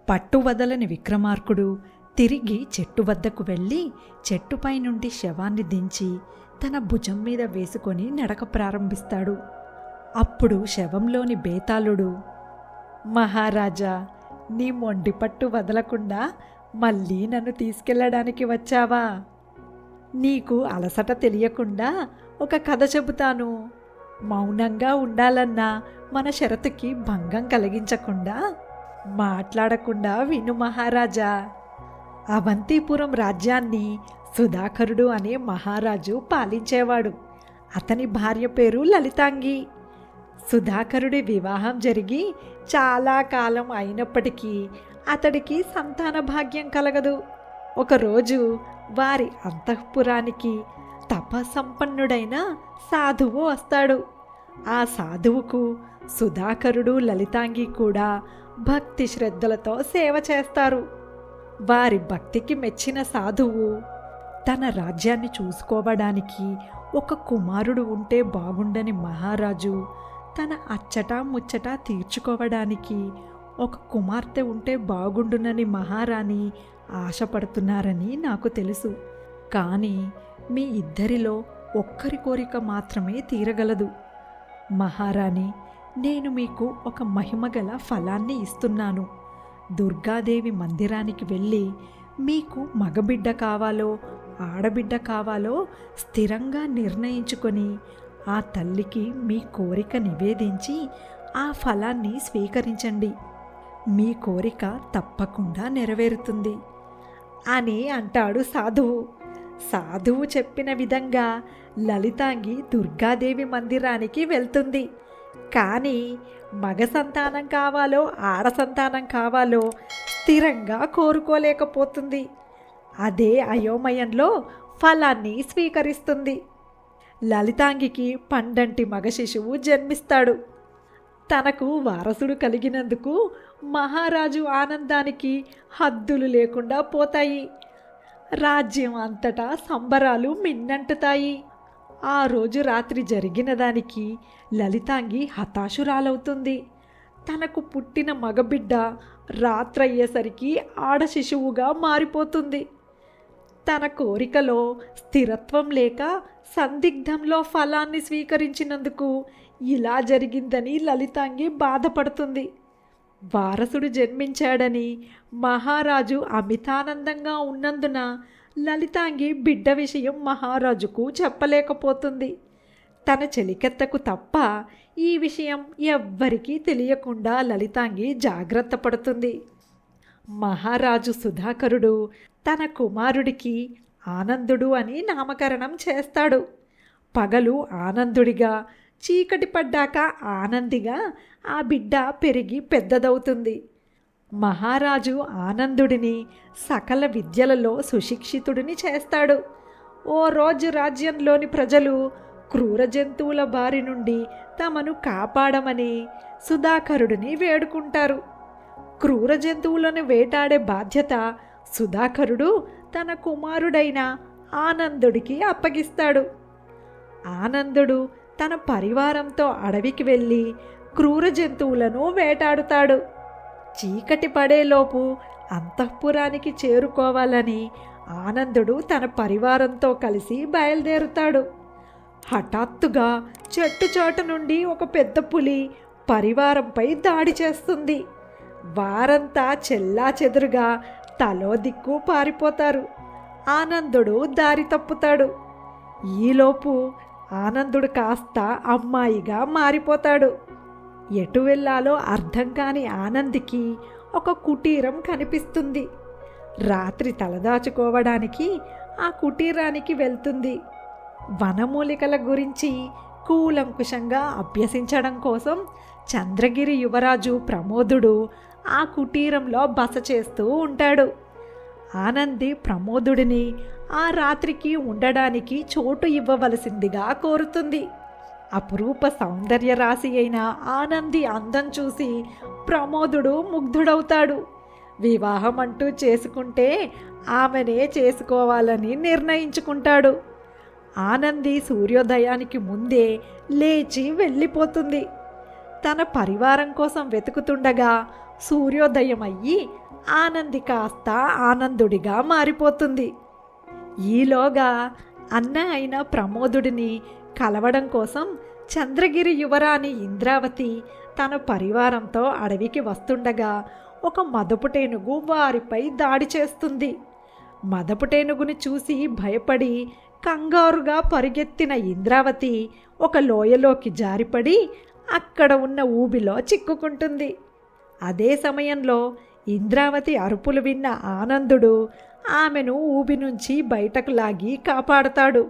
పట్టువదలని విక్రమార్కుడు తిరిగి చెట్టు వద్దకు వెళ్ళి చెట్టుపై నుండి శవాన్ని దించి తన భుజం మీద వేసుకొని నడక ప్రారంభిస్తాడు. అప్పుడు శవంలోని బేతాళుడు, మహారాజా, నీ మొండి పట్టు వదలకుండా మళ్ళీ నన్ను తీసుకెళ్లడానికి వచ్చావా? నీకు అలసట తెలియకుండా ఒక కథ చెబుతాను. మౌనంగా ఉండాలన్నా మన షరతుకి భంగం కలిగించకుండా మాట్లాడకుండా విను మహారాజా. అవంతిపురం రాజ్యాన్ని సుధాకరుడు అనే మహారాజు పాలించేవాడు. అతని భార్య పేరు లలితాంగి. సుధాకరుడి వివాహం జరిగి చాలా కాలం అయినప్పటికీ అతడికి సంతాన భాగ్యం కలగదు. ఒకరోజు వారి అంతఃపురానికి తపసంపన్నుడైన సాధువు వస్తాడు. ఆ సాధువుకు సుధాకరుడు, లలితాంగి కూడా భక్తి శ్రద్ధలతో సేవ చేస్తారు. వారి భక్తికి మెచ్చిన సాధువు తన రాజ్యాన్ని చూసుకోవడానికి ఒక కుమారుడు ఉంటే బాగుండని మహారాజు తన అచ్చట ముచ్చట తీర్చుకోవడానికి ఒక కుమార్తె ఉంటే బాగుండునని మహారాణి ఆశపడుతున్నారని నాకు తెలుసు. కానీ మీ ఇద్దరిలో ఒక్కరి కోరిక మాత్రమే తీరగలదు. మహారాణి, నేను మీకు ఒక మహిమగల ఫలాన్ని ఇస్తున్నాను. దుర్గాదేవి మందిరానికి వెళ్ళి మీకు మగబిడ్డ కావాలో ఆడబిడ్డ కావాలో స్థిరంగా నిర్ణయించుకొని ఆ తల్లికి మీ కోరిక నివేదించి ఆ ఫలాన్ని స్వీకరించండి. మీ కోరిక తప్పకుండా నెరవేరుతుంది అని అంటాడు సాధువు. సాధువు చెప్పిన విధంగా లలితాంగి దుర్గాదేవి మందిరానికి వెళ్తుంది. కానీ మగ సంతానం కావాలో ఆడ సంతానం కావాలో స్థిరంగా కోరుకోలేకపోతుంది. అదే అయోమయంలో ఫలాన్ని స్వీకరిస్తుంది. లలితాంగికి పండంటి మగ శిశువు జన్మిస్తాడు. తనకు వారసుడు కలిగినందుకు మహారాజు ఆనందానికి హద్దులు లేకుండా పోతాయి. రాజ్యం అంతటా సంబరాలు మిన్నంటుతాయి. ఆ రోజు రాత్రి జరిగిన దానికి లలితాంగి హతాశురాలవుతుంది. తనకు పుట్టిన మగబిడ్డ రాత్రయ్యేసరికి ఆడ శిశువుగా మారిపోతుంది. తన కోరికలో స్థిరత్వం లేక సందిగ్ధంలో ఫలాన్ని స్వీకరించినందుకు ఇలా జరిగిందని లలితాంగి బాధపడుతుంది. వారసుడు జన్మించాడని మహారాజు అమితానందంగా ఉన్నందున లలితాంగి బిడ్డ విషయం మహారాజుకు చెప్పలేకపోతుంది. తన చెలికెత్తకు తప్ప ఈ విషయం ఎవ్వరికీ తెలియకుండా లలితాంగి జాగ్రత్త పడుతుంది. మహారాజు సుధాకరుడు తన కుమారుడికి ఆనందుడు అని నామకరణం చేస్తాడు. పగలు ఆనందుడిగా, చీకటి పడ్డాక ఆనందిగా ఆ బిడ్డ పెరిగి పెద్దదవుతుంది. మహారాజు ఆనందుడిని సకల విద్యలలో సుశిక్షితుడిని చేస్తాడు. ఓ రోజు రాజ్యంలోని ప్రజలు క్రూర జంతువుల బారి నుండి తమను కాపాడమని సుధాకరుడిని వేడుకుంటారు. క్రూర జంతువులను వేటాడే బాధ్యత సుధాకరుడు తన కుమారుడైన ఆనందుడికి అప్పగిస్తాడు. ఆనందుడు తన పరివారంతో అడవికి వెళ్ళి క్రూర జంతువులను వేటాడుతాడు. చీకటి పడేలోపు అంతఃపురానికి చేరుకోవాలని ఆనందుడు తన పరివారంతో కలిసి బయలుదేరుతాడు. హఠాత్తుగా చెట్టు చాటు నుండి ఒక పెద్ద పులి పరివారంపై దాడి చేస్తుంది. వారంతా చెల్లాచెదురుగా తలో దిక్కు పారిపోతారు. ఆనందుడు దారి తప్పుతాడు. ఈలోపు ఆనందుడు కాస్త అమ్మాయిగా మారిపోతాడు. ఎటు వెళ్ళాలో అర్థం కాని ఆనందికి ఒక కుటీరం కనిపిస్తుంది. రాత్రి తలదాచుకోవడానికి ఆ కుటీరానికి వెళ్తుంది. వనమూలికల గురించి కూలంకుషంగా అభ్యసించడం కోసం చంద్రగిరి యువరాజు ప్రమోదుడు ఆ కుటీరంలో బస చేస్తూ ఉంటాడు. ఆనంది ప్రమోదుడిని ఆ రాత్రికి ఉండడానికి చోటు ఇవ్వవలసిందిగా కోరుతుంది. అపురూప సౌందర్య రాశి అయిన ఆనంది అందం చూసి ప్రమోదుడు ముగ్ధుడవుతాడు. వివాహం అంటూ చేసుకుంటే ఆమెనే చేసుకోవాలని నిర్ణయించుకుంటాడు. ఆనంది సూర్యోదయానికి ముందే లేచి వెళ్ళిపోతుంది. తన పరివారం కోసం వెతుకుతుండగా సూర్యోదయం అయ్యి ఆనంది కాస్త ఆనందుడిగా మారిపోతుంది. ఈలోగా అన్న అయిన ప్రమోదుడిని కలవడం కోసం చంద్రగిరి యువరాణి ఇంద్రావతి తన పరివారంతో అడవికి వస్తుండగా ఒక మదపుటేనుగు వారిపై దాడి చేస్తుంది. మదపుటేనుగుని చూసి భయపడి కంగారుగా పరిగెత్తిన ఇంద్రావతి ఒక లోయలోకి జారిపడి అక్కడ ఉన్న ఊబిలో చిక్కుకుంటుంది. అదే సమయంలో ఇంద్రావతి అరుపులు విన్న ఆనందుడు ఆమెను ఊబి నుంచి బయటకు లాగి కాపాడతాడు.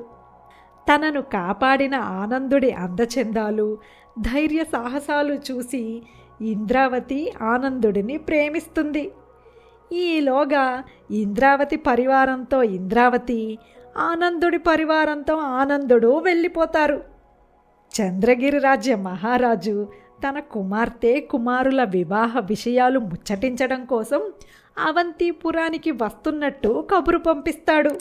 తనను కాపాడిన ఆనందుడి అందచందాలు, ధైర్య సాహసాలు చూసి ఇంద్రావతి ఆనందుడిని ప్రేమిస్తుంది. ఈలోగా ఇంద్రావతి పరివారంతో ఇంద్రావతి, ఆనందుడి పరివారంతో ఆనందుడు వెళ్ళిపోతారు. చంద్రగిరి రాజ్య మహారాజు తన కుమార్తె కుమారుల వివాహ విషయాలు ముచ్చటించడం కోసం అవంతిపురానికి వస్తున్నట్టు కబురు పంపిస్తాడు.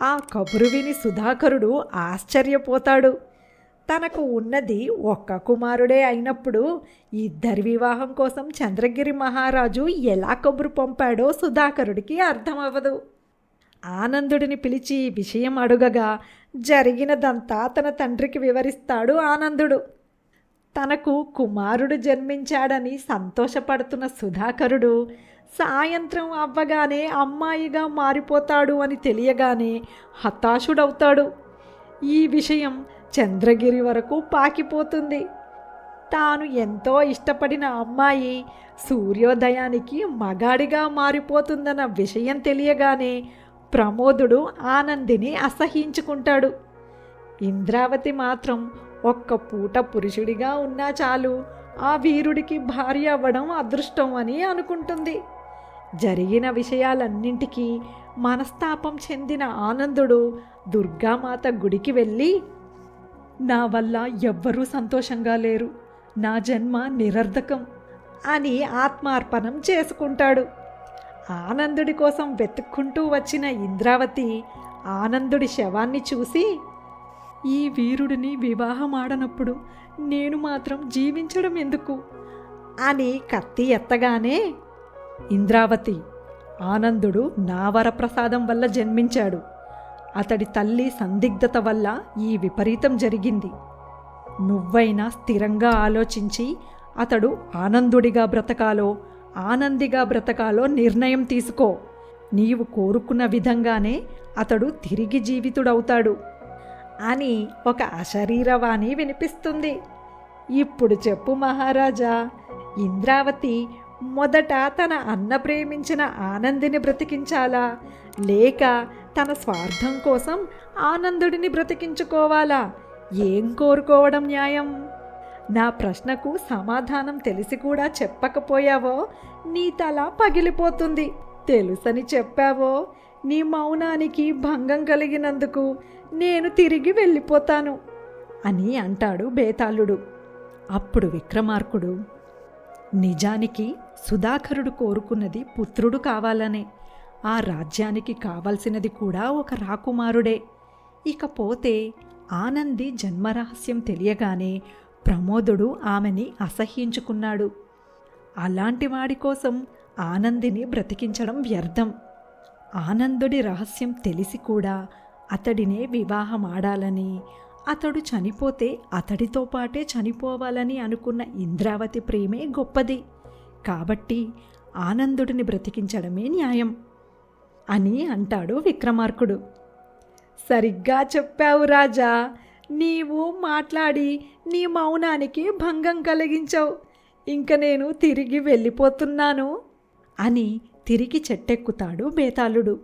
ఆ కబురు విని సుధాకరుడు ఆశ్చర్యపోతాడు. తనకు ఉన్నది ఒక్క కుమారుడే అయినప్పుడు ఇద్దరి వివాహం కోసం చంద్రగిరి మహారాజు ఎలా కబురు పంపాడో సుధాకరుడికి అర్థమవ్వదు. ఆనందుడిని పిలిచి విషయం అడుగగా జరిగినదంతా తన తండ్రికి వివరిస్తాడు ఆనందుడు. తనకు కుమారుడు జన్మించాడని సంతోషపడుతున్న సుధాకరుడు సాయంత్రం అవ్వగానే అమ్మాయిగా మారిపోతాడు అని తెలియగానే హతాశుడవుతాడు. ఈ విషయం చంద్రగిరి వరకు పాకిపోతుంది. తాను ఎంతో ఇష్టపడిన అమ్మాయి సూర్యోదయానికి మగాడిగా మారిపోతుందన్న విషయం తెలియగానే ప్రమోదుడు ఆనందిని అసహ్యించుకుంటాడు. ఇంద్రావతి మాత్రం ఒక్క పూట పురుషుడిగా ఉన్నా చాలు ఆ వీరుడికి భార్య అవ్వడం అదృష్టం అని అనుకుంటుంది. జరిగిన విషయాలన్నింటికీ మనస్తాపం చెందిన ఆనందుడు దుర్గామాత గుడికి వెళ్ళి, నా వల్ల ఎవ్వరూ సంతోషంగా లేరు, నా జన్మ నిరర్ధకం అని ఆత్మార్పణం చేసుకుంటాడు. ఆనందుడి కోసం వెతుక్కుంటూ వచ్చిన ఇంద్రావతి ఆనందుడి శవాన్ని చూసి, ఈ వీరుడిని వివాహం ఆడనప్పుడు నేను మాత్రం జీవించడం ఎందుకు అని కత్తి ఎత్తగానే, ఇంద్రావతి, ఆనందుడు నా వరప్రసాదం వల్ల జన్మించాడు. అతడి తల్లి సందిగ్ధత వల్ల ఈ విపరీతం జరిగింది. నువ్వైనా స్థిరంగా ఆలోచించి అతడు ఆనందుడిగా బ్రతకాలో ఆనందిగా బ్రతకాలో నిర్ణయం తీసుకో. నీవు కోరుకున్న విధంగానే అతడు తిరిగి జీవితుడవుతాడు అని ఒక అశరీరవాణి వినిపిస్తుంది. ఇప్పుడు చెప్పు మహారాజా, ఇంద్రావతి మొదట తన అన్న ప్రేమించిన ఆనందిని బ్రతికించాలా, లేక తన స్వార్థం కోసం ఆనందుడిని బ్రతికించుకోవాలా? ఏం కోరుకోవడం న్యాయం? నా ప్రశ్నకు సమాధానం తెలిసి కూడా చెప్పకపోయావో నీ తల పగిలిపోతుంది. తెలుసని చెప్పావో నీ మౌనానికి భంగం కలిగినందుకు నేను తిరిగి వెళ్ళిపోతాను అని అంటాడు బేతాళుడు. అప్పుడు విక్రమార్కుడు, నిజానికి సుధాకరుడు కోరుకున్నది పుత్రుడు కావాలనే. ఆ రాజ్యానికి కావలసినది కూడా ఒక రాకుమారుడే. ఇకపోతే ఆనంది జన్మరహస్యం తెలియగానే ప్రమోదుడు ఆమెని అసహ్యించుకున్నాడు. అలాంటి వాడి కోసం ఆనందిని బ్రతికించడం వ్యర్థం. ఆనందుడి రహస్యం తెలిసి కూడా అతడినే వివాహమాడాలని, అతడు చనిపోతే అతడితో పాటే చనిపోవాలని అనుకున్న ఇంద్రావతి ప్రేమే గొప్పది. కాబట్టి ఆనందుడిని బ్రతికించడమే న్యాయం అని అంటాడు విక్రమార్కుడు. సరిగ్గా చెప్పావు రాజా, నీవు మాట్లాడి నీ మౌనానికి భంగం కలిగించావు. ఇంక నేను తిరిగి వెళ్ళిపోతున్నాను అని తిరిగి చెట్టెక్కుతాడు బేతాళుడు.